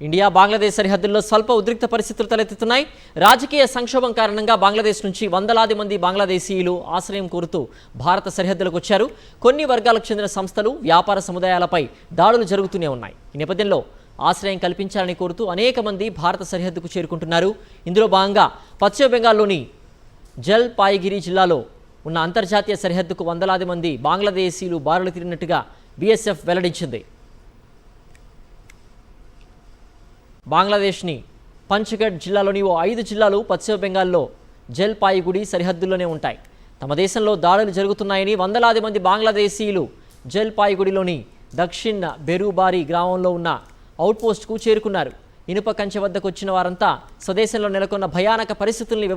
India Bangladesh సరిహద్దుల్లో స్వల్ప ఉద్రిక్త పరిస్థితులు తలెత్తుతున్నాయి. రాజకీయ సంక్షోభం కారణంగా బంగ్లాదేశ్ నుంచి వందలాది మంది బంగ్లాదేశీయులు ఆశ్రయం కోరుతూ భారత సరిహద్దులకు వచ్చారు. కొన్ని వర్గాలకు చెందిన సంస్థలు, వ్యాపార సముదాయాలపై దాడులు జరుగుతూనే ఉన్నాయి. ఈ నేపథ్యంలో ఆశ్రయం కల్పించాలని కోరుతూ అనేక మంది భారత సరిహద్దుకు చేరుకుంటున్నారు. ఇందులో భాగంగా పశ్చిమ బెంగాల్లోని జల్పాయిగిరి జిల్లాలో ఉన్న అంతర్జాతీయ సరిహద్దుకు వందలాది మంది బంగ్లాదేశీయులు బారులు తీరినట్టుగా బీఎస్ఎఫ్ వెల్లడించింది. బంగ్లాదేశ్ని పంచగఢ్ జిల్లాలోని ఓ 5 జిల్లాలు పశ్చిమ బెంగాల్లో జల్పాయిగుడి సరిహద్దుల్లోనే ఉంటాయి. తమ దేశంలో దాడులు జరుగుతున్నాయని వందలాది మంది బంగ్లాదేశీయులు జల్పాయిగుడిలోని దక్షిణ బెరుబారి గ్రామంలో ఉన్న అవుట్పోస్ట్కు చేరుకున్నారు. ఇనుప కంచె వద్దకు వచ్చిన వారంతా స్వదేశంలో నెలకొన్న భయానక పరిస్థితుల్ని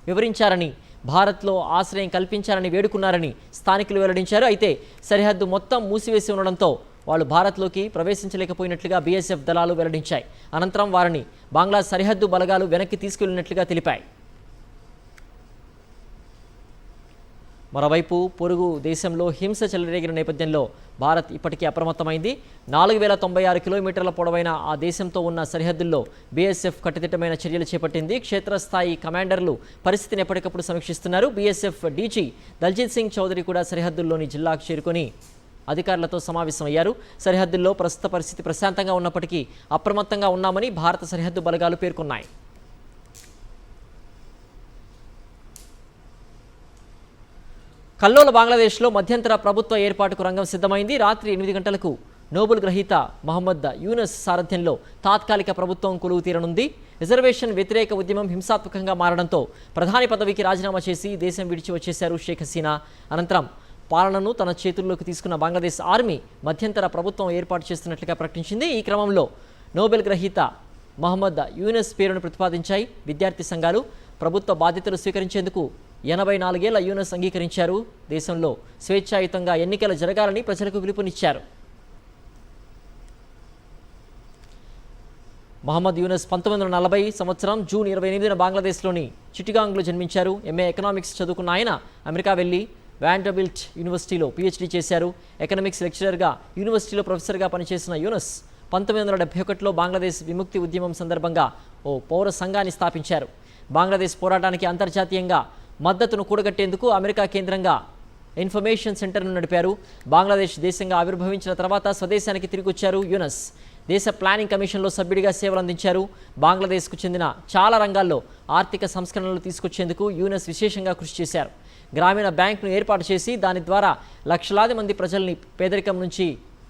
వివరించారని భారత్లో ఆశ్రయం కల్పించాలని వేడుకున్నారని స్థానికులు వెల్లడించారు. అయితే సరిహద్దు మొత్తం మూసివేసి ఉండడంతో వాళ్ళు భారత్లోకి ప్రవేశించలేకపోయినట్లుగా బీఎస్ఎఫ్ దళాలు వెల్లడించాయి. అనంతరం వారిని బంగ్లా సరిహద్దు బలగాలు వెనక్కి తీసుకెళ్లినట్లుగా తెలిపాయి. మరోవైపు పొరుగు దేశంలో హింస చెలరేగిన నేపథ్యంలో భారత్ ఇప్పటికీ అప్రమత్తమైంది. 4096 కిలోమీటర్ల పొడవైన ఆ దేశంతో ఉన్న సరిహద్దుల్లో బీఎస్ఎఫ్ కట్టుదిట్టమైన చర్యలు చేపట్టింది. క్షేత్రస్థాయి కమాండర్లు పరిస్థితిని ఎప్పటికప్పుడు సమీక్షిస్తున్నారు. బీఎస్ఎఫ్ డీజీ దల్జిత్ సింగ్ చౌదరి కూడా సరిహద్దుల్లోని జిల్లాకు చేరుకొని అధికారులతో సమావేశమయ్యారు. సరిహద్దుల్లో ప్రస్తుత పరిస్థితి ప్రశాంతంగా ఉన్నప్పటికీ అప్రమత్తంగా ఉన్నామని భారత సరిహద్దు బలగాలు పేర్కొన్నాయి. కల్లోల బంగ్లాదేశ్లో మధ్యంతర ప్రభుత్వ ఏర్పాటుకు రంగం సిద్ధమైంది. రాత్రి 8 గంటలకు నోబెల్ గ్రహీత మహమ్మద్ యూనస్ సారథ్యంలో తాత్కాలిక ప్రభుత్వం కొలువు తీరనుంది. రిజర్వేషన్ వ్యతిరేక ఉద్యమం హింసాత్మకంగా మారడంతో ప్రధాని పదవికి రాజీనామా చేసి దేశం విడిచి వచ్చేశారు షేక్ హసీనా. అనంతరం పాలనను తన చేతుల్లోకి తీసుకున్న బంగ్లాదేశ్ ఆర్మీ మధ్యంతర ప్రభుత్వం ఏర్పాటు చేస్తున్నట్లుగా ప్రకటించింది. ఈ క్రమంలో నోబెల్ గ్రహీత మహమ్మద్ యూనస్ పేరును ప్రతిపాదించాయి విద్యార్థి సంఘాలు. ప్రభుత్వ బాధ్యతలు స్వీకరించేందుకు 84 ఏళ్ల యూనస్ అంగీకరించారు. దేశంలో స్వేచ్ఛాయుతంగా ఎన్నికలు జరగాలని ప్రజలకు పిలుపునిచ్చారు. మహమ్మద్ యూనస్ 1940 సంవత్సరం జూన్ 28న బంగ్లాదేశ్లోని చిటిగాంగ్లో జన్మించారు. ఎంఏ ఎకనామిక్స్ చదువుకున్న ఆయన అమెరికా వెళ్లి వాండర్బిల్ట్ యూనివర్సిటీలో పీహెచ్డీ చేశారు. ఎకనామిక్స్ లెక్చరర్గా యూనివర్సిటీలో ప్రొఫెసర్గా పనిచేసిన యూనస్ 1971లో బంగ్లాదేశ్ విముక్తి ఉద్యమం సందర్భంగా ఓ పౌర సంఘాన్ని స్థాపించారు. బంగ్లాదేశ్ పోరాటానికి అంతర్జాతీయంగా మద్దతును కూడగట్టేందుకు అమెరికా కేంద్రంగా ఇన్ఫర్మేషన్ సెంటర్ను నడిపారు. బంగ్లాదేశ్ దేశంగా ఆవిర్భవించిన తర్వాత స్వదేశానికి తిరిగి వచ్చారు యూనస్. దేశ ప్లానింగ్ కమిషన్లో సభ్యుడిగా సేవలు అందించారు. బంగ్లాదేశ్కు చెందిన చాలా రంగాల్లో ఆర్థిక సంస్కరణలు తీసుకొచ్చేందుకు యూనస్ విశేషంగా కృషి చేశారు. గ్రామీణ బ్యాంకును ఏర్పాటు చేసి దాని ద్వారా లక్షలాది మంది ప్రజల్ని పేదరికం నుంచి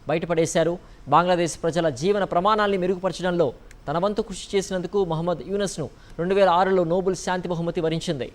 బయటపడేశారు. బంగ్లాదేశ్ ప్రజల జీవన ప్రమాణాల్ని మెరుగుపరచడంలో తన వంతు కృషి చేసినందుకు మహమ్మద్ యూనస్ను 2006లో నోబెల్ శాంతి బహుమతి వరించింది.